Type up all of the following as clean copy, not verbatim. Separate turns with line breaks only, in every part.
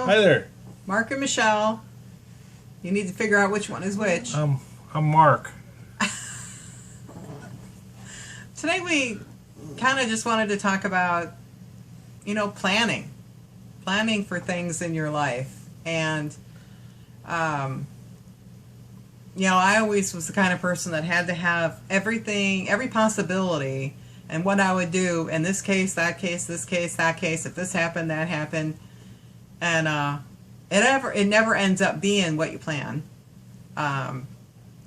Hi there.
Mark and Michelle. You need to figure out which one is which.
I'm Mark.
Today we kind of just wanted to talk about, planning. Planning for things in your life. And, I always was the kind of person that had to have everything, every possibility, and what I would do in this case, that case, this case, that case, if this happened, that happened. And it never ends up being what you plan. By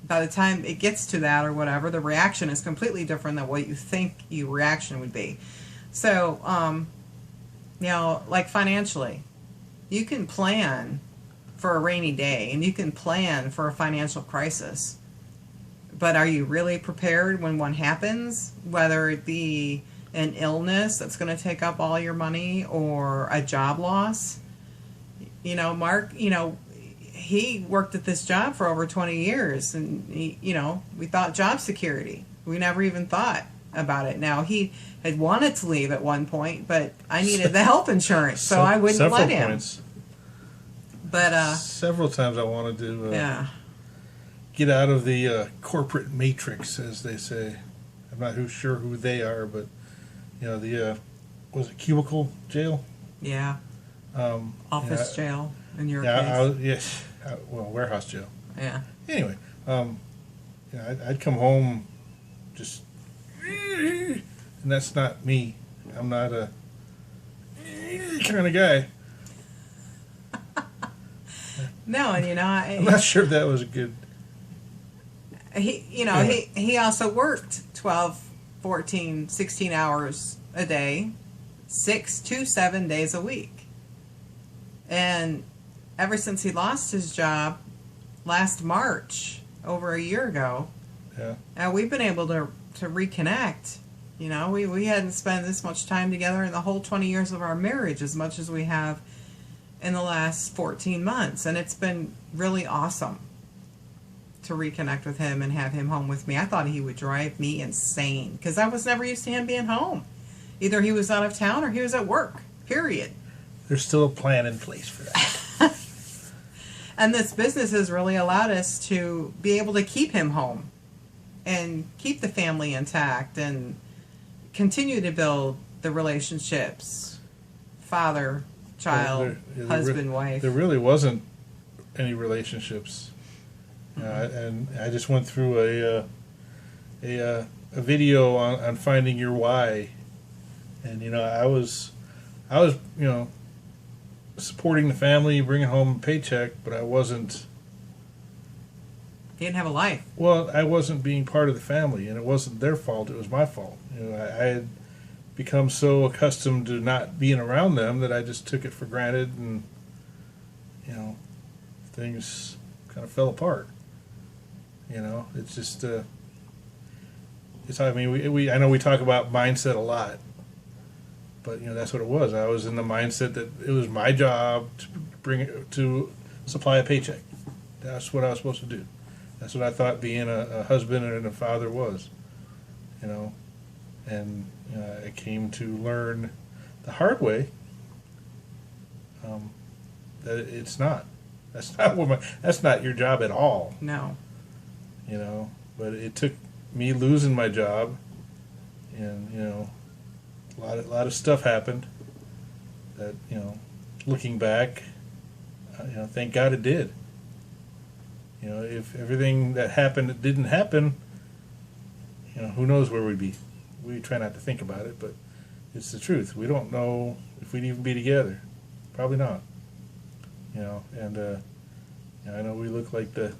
the time it gets to that or whatever, the reaction is completely different than what you think your reaction would be. So, like financially, you can plan for a rainy day and you can plan for a financial crisis. But are you really prepared when one happens, whether it be an illness that's going to take up all your money or a job loss? Mark, he worked at this job for over 20 years and we thought job security. We never even thought about it. Now, he had wanted to leave at one point, but I needed the health insurance, so I wouldn't let him.
Points.
But
several times I wanted to get out of the corporate matrix, as they say. I'm not sure who they are, but was it cubicle jail?
Yeah. Office jail in your case.
Warehouse jail.
Yeah.
Anyway, I'd come home just, and that's not me. I'm not a kind of guy.
No, and
I'm not sure if that was a good.
He also worked 12, 14, 16 hours a day, 6 to 7 days a week. And ever since he lost his job last March, over a year ago, we've been able to reconnect. We hadn't spent this much time together in the whole 20 years of our marriage as much as we have in the last 14 months. And it's been really awesome to reconnect with him and have him home with me. I thought he would drive me insane because I was never used to him being home. Either he was out of town or he was at work, period.
There's still a plan in place for that.
And this business has really allowed us to be able to keep him home and keep the family intact and continue to build the relationships, father, child, husband, wife.
There really wasn't any relationships. And I just went through a video on finding your why. And, I was supporting the family, bringing home a paycheck, but I wasn't.
He didn't have a life.
Well, I wasn't being part of the family, and it wasn't their fault. It was my fault. I had become so accustomed to not being around them that I just took it for granted, and things kind of fell apart. It's just. I know we talk about mindset a lot. But that's what it was. I was in the mindset that it was my job to supply a paycheck. That's what I was supposed to do. That's what I thought being a husband and a father was. And I came to learn the hard way that it's not. That's not your job at all.
No.
But it took me losing my job, and a lot of stuff happened that, looking back, thank God it did. If everything that happened didn't happen, who knows where we'd be. We try not to think about it, but it's the truth. We don't know if we'd even be together. Probably not. And I know we look like the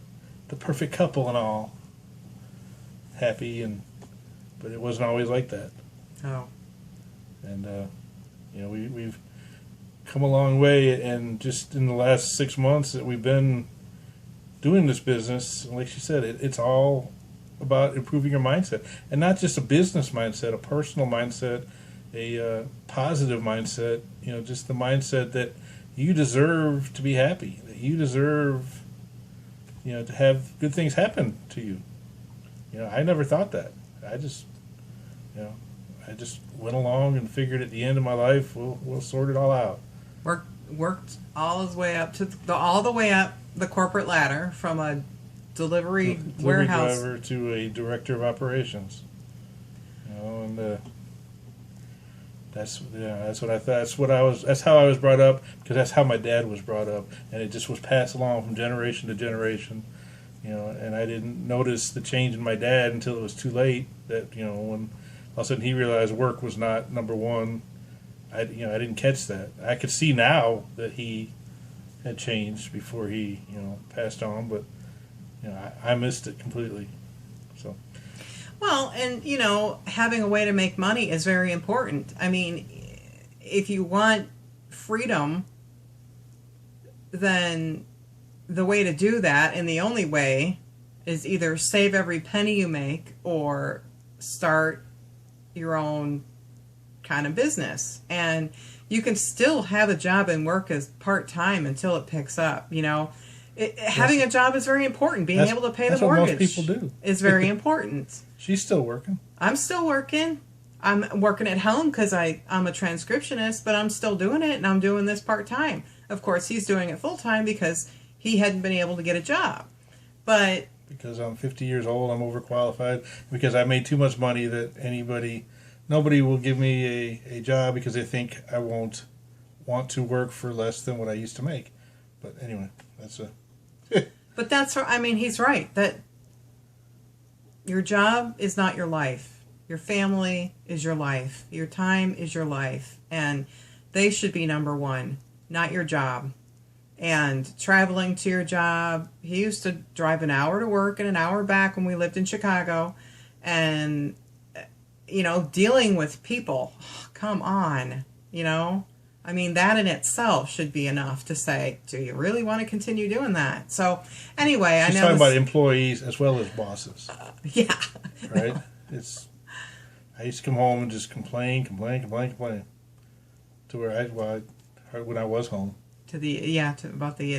perfect couple and all, happy, but it wasn't always like that.
Oh.
And we've come a long way, and just in the last 6 months that we've been doing this business, like she said, it's all about improving your mindset, and not just a business mindset, a personal mindset, a positive mindset. Just the mindset that you deserve to be happy, that you deserve, to have good things happen to you. I never thought that. I just went along and figured at the end of my life we'll sort it all out.
worked all his way up to all the way up the corporate ladder from a delivery warehouse
driver to a director of operations. And that's what I thought. That's how I was brought up, because that's how my dad was brought up, and it just was passed along from generation to generation. And I didn't notice the change in my dad until it was too late. That when all of a sudden he realized work was not number one. I didn't catch that. I could see now that he had changed before he passed on, but I missed it completely. So.
Well, and having a way to make money is very important. I mean, if you want freedom, then the way to do that, and the only way, is either save every penny you make or start your own kind of business. And you can still have a job and work as part-time until it picks up. Having a job is very important. Being able to pay the mortgage,
what most people do,
is very important.
She's still working.
I'm still working. I'm working at home because I'm a transcriptionist, but I'm still doing it, and I'm doing this part-time. Of course, he's doing it full-time because he hadn't been able to get a job. But
because I'm 50 years old, I'm overqualified, because I made too much money that nobody will give me a job because they think I won't want to work for less than what I used to make. But anyway, that's a...
But he's right, that your job is not your life. Your family is your life. Your time is your life. And they should be number one, not your job. And traveling to your job, he used to drive an hour to work and an hour back when we lived in Chicago. And, dealing with people, come on, that in itself should be enough to say, do you really want to continue doing that? So, anyway,
She's talking about employees as well as bosses.
Yeah.
Right? I used to come home and just complain. To where when I was home.
About the idiots.
About the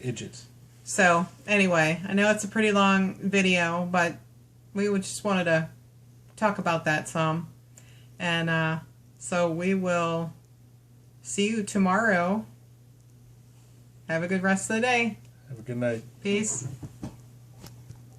idiots.
So, anyway, I know it's a pretty long video, but we just wanted to talk about that some. And so we will see you tomorrow. Have a good rest of the day.
Have a good night.
Peace.